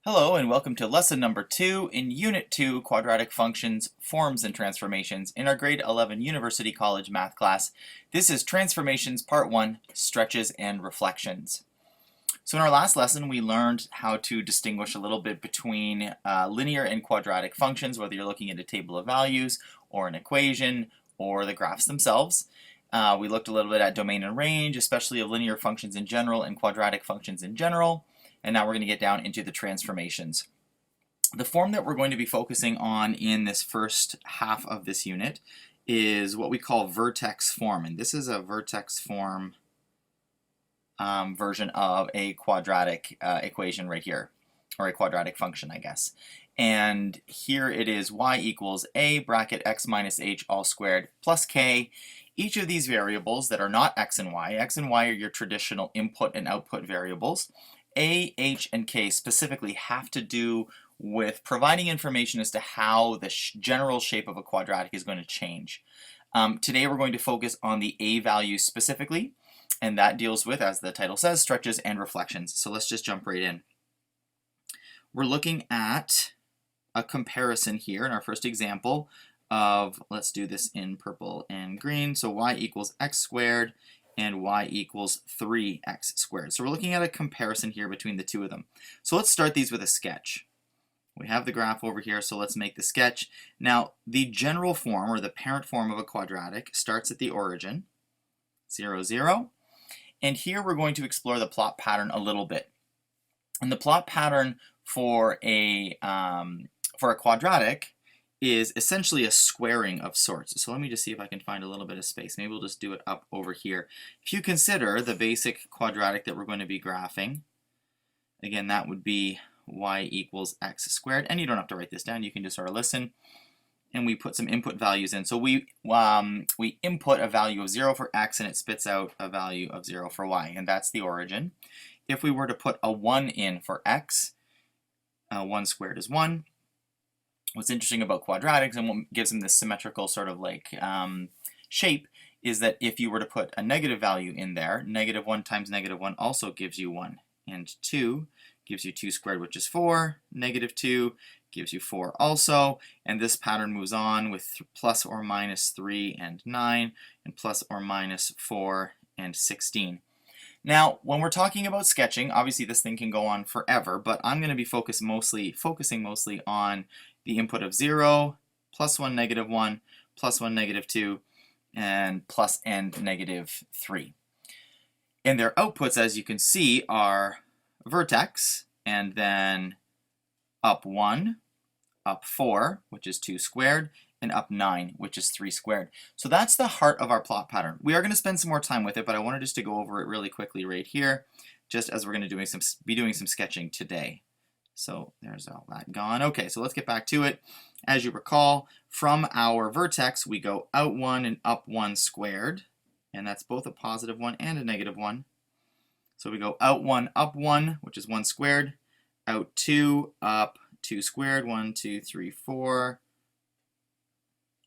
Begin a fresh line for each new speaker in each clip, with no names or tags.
Hello and welcome to lesson number 2 in Unit 2, Quadratic Functions, Forms and Transformations in our grade 11 University College math class. This is Transformations Part 1, Stretches and Reflections. So in our last lesson we learned how to distinguish a little bit between linear and quadratic functions, whether you're looking at a table of values or an equation or the graphs themselves. We looked a little bit at domain and range, especially of linear functions in general and quadratic functions in general. And now we're going to get down into the transformations. The form that we're going to be focusing on in this first half of this unit is what we call vertex form. And this is a vertex form version of a quadratic equation right here, or a quadratic function, I guess. And here it is y equals a bracket x minus h all squared plus k. Each of these variables that are not x and y are your traditional input and output variables. A, H, and K specifically have to do with providing information as to how the general shape of a quadratic is going to change. Today we're going to focus on the A value specifically, and that deals with, as the title says, stretches and reflections. So let's just jump right in. We're looking at a comparison here in our first example of, let's do this in purple and green, so y equals x squared and y equals 3x squared. So we're looking at a comparison here between the two of them. So let's start these with a sketch. We have the graph over here, so let's make the sketch. Now, the general form, or the parent form of a quadratic, starts at the origin, 0, 0. And here we're going to explore the plot pattern a little bit. And the plot pattern for a quadratic is essentially a squaring of sorts. So let me just see if I can find a little bit of space. Maybe we'll just do it up over here. If you consider the basic quadratic that we're going to be graphing, again, that would be y equals x squared. And you don't have to write this down. You can just sort of listen. And we put some input values in. So we input a value of 0 for x, and it spits out a value of 0 for y. And that's the origin. If we were to put a 1 in for x, 1 squared is 1. What's interesting about quadratics and what gives them this symmetrical sort of like shape is that if you were to put a negative value in there, negative 1 times negative 1 also gives you 1. And 2 gives you 2 squared, which is 4. Negative 2 gives you 4 also. And this pattern moves on with plus or minus 3 and 9, and plus or minus 4 and 16. Now, when we're talking about sketching, obviously this thing can go on forever, but I'm going to be focusing mostly on the input of 0, plus 1, negative 1, plus 1, negative 2, and plus and negative 3. And their outputs, as you can see, are vertex, and then up 1, up 4, which is 2 squared, and up 9, which is 3 squared. So that's the heart of our plot pattern. We are going to spend some more time with it, but I wanted just to go over it really quickly right here, just as we're going to be doing some sketching today. So there's all that gone. Okay, so let's get back to it. As you recall, from our vertex, we go out 1 and up 1 squared, and that's both a positive 1 and a negative 1. So we go out 1, up 1, which is 1 squared, out 2, up 2 squared, 1, 2, 3, 4,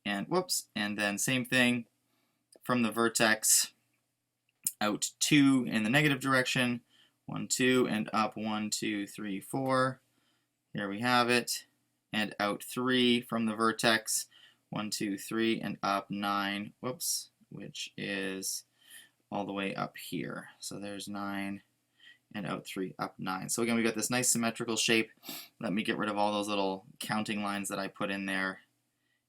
and whoops, and then same thing from the vertex, out 2 in the negative direction, 1, 2, and up 1, 2, 3, 4. Here we have it. And out 3 from the vertex, 1, 2, 3, and up 9, whoops, which is all the way up here. So there's 9, and out 3, up 9. So again, we got this nice symmetrical shape. Let me get rid of all those little counting lines that I put in there,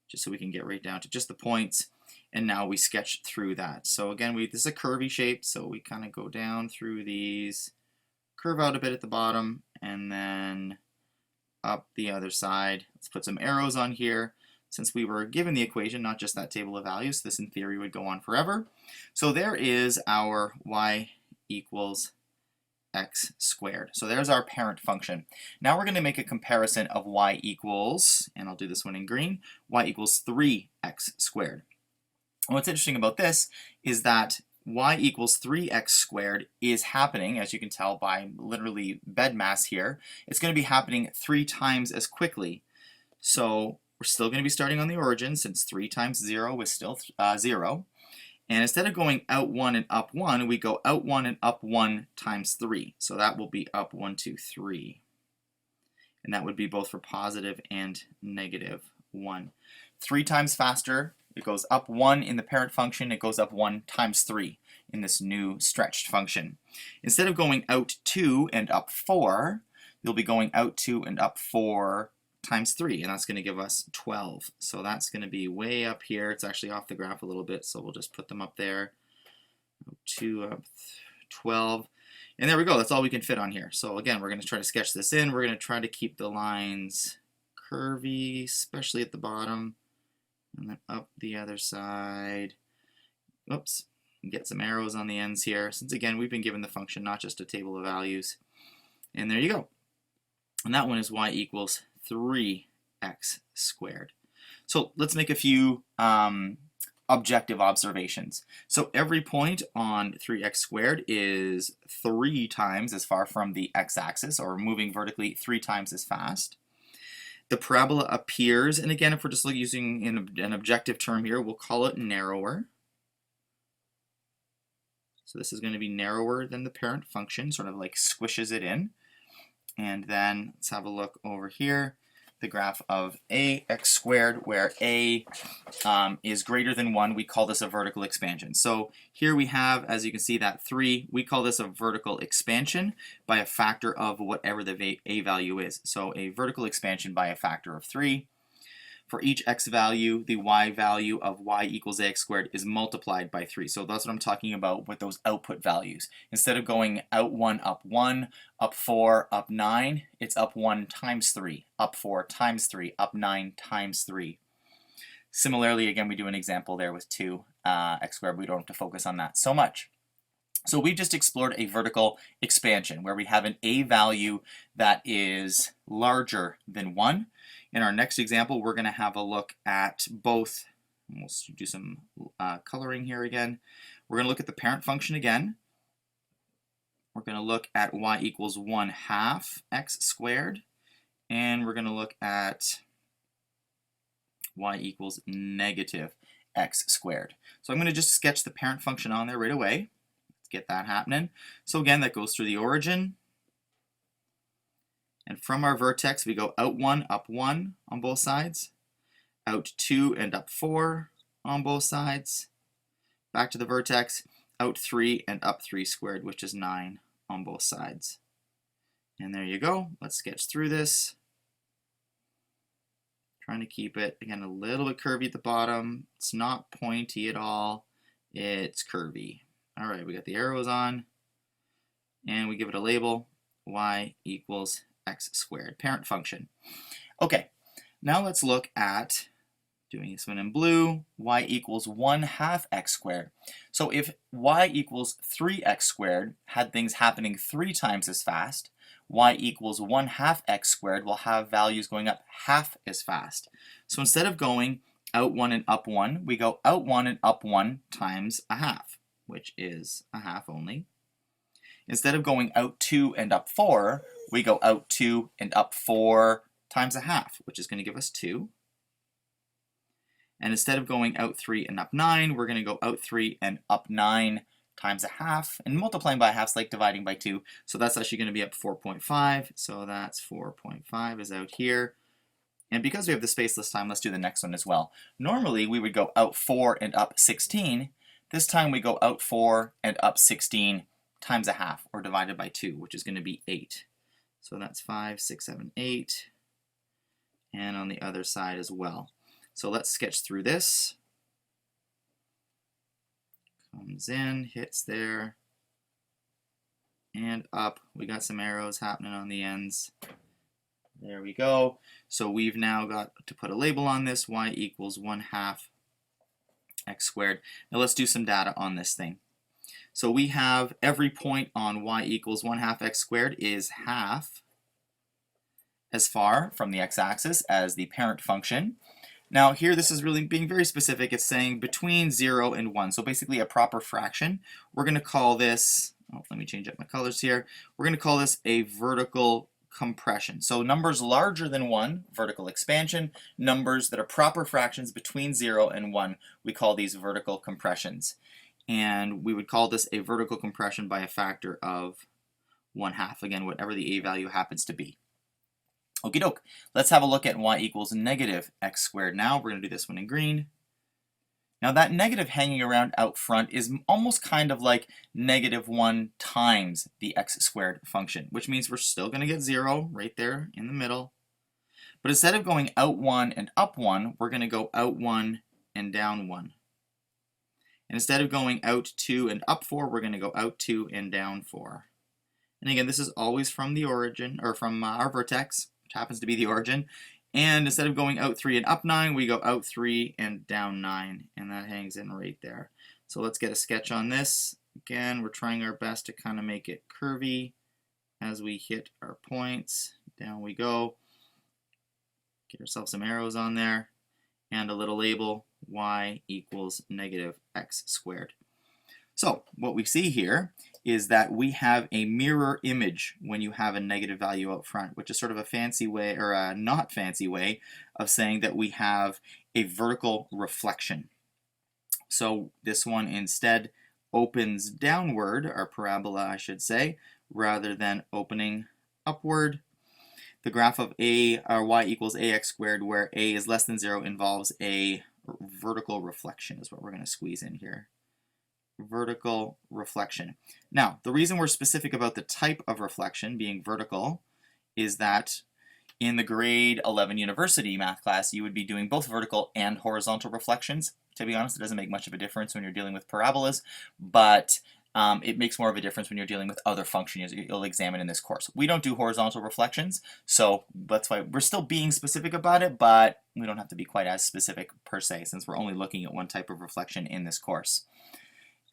just so we can get right down to just the points. And now we sketch through that. So again, this is a curvy shape, so we kind of go down through these, curve out a bit at the bottom, and then up the other side. Let's put some arrows on here. Since we were given the equation, not just that table of values, this in theory would go on forever. So there is our y equals x squared. So there's our parent function. Now we're going to make a comparison of y equals, and I'll do this one in green, y equals 3x squared. And what's interesting about this is that y equals 3x squared is happening, as you can tell by literally bed mass here. It's going to be happening 3 times as quickly. So we're still going to be starting on the origin, since 3 times 0 is still 0. And instead of going out 1 and up 1, we go out 1 and up 1 times 3. So that will be up 1, 2, 3. and that would be both for positive and negative 1. 3 times faster, it goes up 1 in the parent function, it goes up 1 times 3 in this new stretched function. Instead of going out 2 and up 4, you'll be going out 2 and up 4 times 3, and that's going to give us 12. So that's going to be way up here. It's actually off the graph a little bit, so we'll just put them up there. 2 up 12. And there we go. That's all we can fit on here. So again, we're going to try to sketch this in. We're going to try to keep the lines curvy, especially at the bottom. And then up the other side. Oops. Get some arrows on the ends here. Since again, we've been given the function, not just a table of values. And there you go. And that one is y equals 3x squared. So let's make a few objective observations. So every point on 3x squared is 3 times as far from the x-axis, or moving vertically 3 times as fast. The parabola appears, and again, if we're just using an objective term here, we'll call it narrower. So this is going to be narrower than the parent function, sort of like squishes it in. And then let's have a look over here, the graph of ax squared, where a is greater than 1. We call this a vertical expansion. So here we have, as you can see, that 3. We call this a vertical expansion by a factor of whatever the a value is. So a vertical expansion by a factor of 3. For each x value, the y value of y equals ax squared is multiplied by 3. So that's what I'm talking about with those output values. Instead of going out 1, up 4, up 9, it's up 1 times 3, up 4 times 3, up 9 times 3. Similarly, again, we do an example there with 2 x squared. We don't have to focus on that so much. So we just explored a vertical expansion where we have an a value that is larger than 1. In our next example, we're going to have a look at both. We'll do some coloring here again. We're going to look at the parent function again. We're going to look at y equals 1/2 x squared. And we're going to look at y equals negative x squared. So I'm going to just sketch the parent function on there right away. Let's get that happening. So again, that goes through the origin. And from our vertex, we go out 1, up 1 on both sides, out 2 and up 4 on both sides, back to the vertex, out 3 and up 3 squared, which is 9 on both sides. And there you go. Let's sketch through this. Trying to keep it, again, a little bit curvy at the bottom. It's not pointy at all. It's curvy. All right, we got the arrows on, and we give it a label, y equals x squared, parent function. Okay, now let's look at doing this one in blue, y equals 1/2 x squared. So if y equals 3x squared had things happening 3 times as fast, y equals 1/2 x squared will have values going up half as fast. So instead of going out 1 and up 1, we go out 1 and up 1 times 1/2, which is 1/2 only. Instead of going out 2 and up 4, we go out 2 and up 4 times 1/2, which is going to give us 2. And instead of going out 3 and up 9, we're going to go out 3 and up 9 times 1/2. And multiplying by 1/2 is like dividing by 2. So that's actually going to be up 4.5. So that's 4.5 is out here. And because we have the space this time, let's do the next one as well. Normally, we would go out 4 and up 16. This time we go out 4 and up 16 times 1/2, or divided by 2, which is going to be 8. So that's 5, 6, 7, 8. And on the other side as well. So let's sketch through this. Comes in, hits there, and up. We got some arrows happening on the ends. There we go. So we've now got to put a label on this, y equals 1/2 x squared. Now let's do some data on this thing. So we have every point on y equals 1/2 x squared is half as far from the x-axis as the parent function. Now here this is really being very specific. It's saying between 0 and 1, so basically a proper fraction. We're going to call this, let me change up my colors here. We're going to call this a vertical compression. So numbers larger than 1, vertical expansion. Numbers that are proper fractions between 0 and 1, we call these vertical compressions. And we would call this a vertical compression by a factor of 1/2. Again, whatever the a value happens to be. Okie doke. Let's have a look at y equals negative x squared now. We're going to do this one in green. Now that negative hanging around out front is almost kind of like -1 times the x squared function, which means we're still going to get 0 right there in the middle. But instead of going out 1 and up 1, we're going to go out 1 and down 1. And instead of going out 2 and up 4, we're going to go out 2 and down 4. And again, this is always from the origin, or from our vertex, which happens to be the origin. And instead of going out 3 and up 9, we go out 3 and down 9. And that hangs in right there. So let's get a sketch on this. Again, we're trying our best to kind of make it curvy as we hit our points. Down we go. Get ourselves some arrows on there. And a little label, y equals negative x squared. So what we see here is that we have a mirror image when you have a negative value out front, which is sort of a fancy way, or a not fancy way, of saying that we have a vertical reflection. So this one instead opens downward, our parabola I should say, rather than opening upward. The graph of a, or y equals ax squared, where a is less than 0, involves a vertical reflection, is what we're going to squeeze in here. Vertical reflection. Now, the reason we're specific about the type of reflection being vertical is that in the grade 11 university math class, you would be doing both vertical and horizontal reflections. To be honest, it doesn't make much of a difference when you're dealing with parabolas, but it makes more of a difference when you're dealing with other functions you'll examine in this course. We don't do horizontal reflections, so that's why we're still being specific about it, but we don't have to be quite as specific per se, since we're only looking at one type of reflection in this course.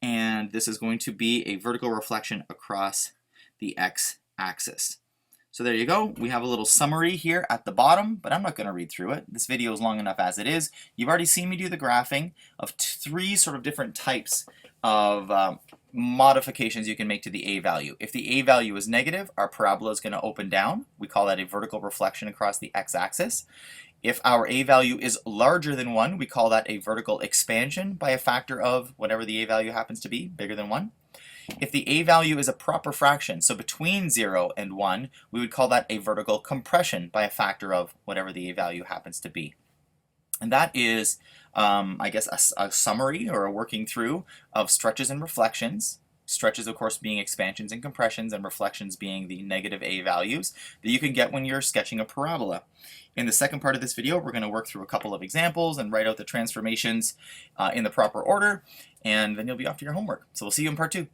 And this is going to be a vertical reflection across the x-axis. So there you go. We have a little summary here at the bottom, but I'm not going to read through it. This video is long enough as it is. You've already seen me do the graphing of 3 sort of different types of modifications you can make to the a value. If the a value is negative, our parabola is going to open down. We call that a vertical reflection across the x-axis. If our a value is larger than 1, we call that a vertical expansion by a factor of whatever the a value happens to be, bigger than 1. If the a value is a proper fraction, so between 0 and 1, we would call that a vertical compression by a factor of whatever the a value happens to be. And that is, I guess, a summary or a working through of stretches and reflections. Stretches, of course, being expansions and compressions, and reflections being the negative a values that you can get when you're sketching a parabola. In the second part of this video, we're going to work through a couple of examples and write out the transformations in the proper order, and then you'll be off to your homework. So we'll see you in part 2.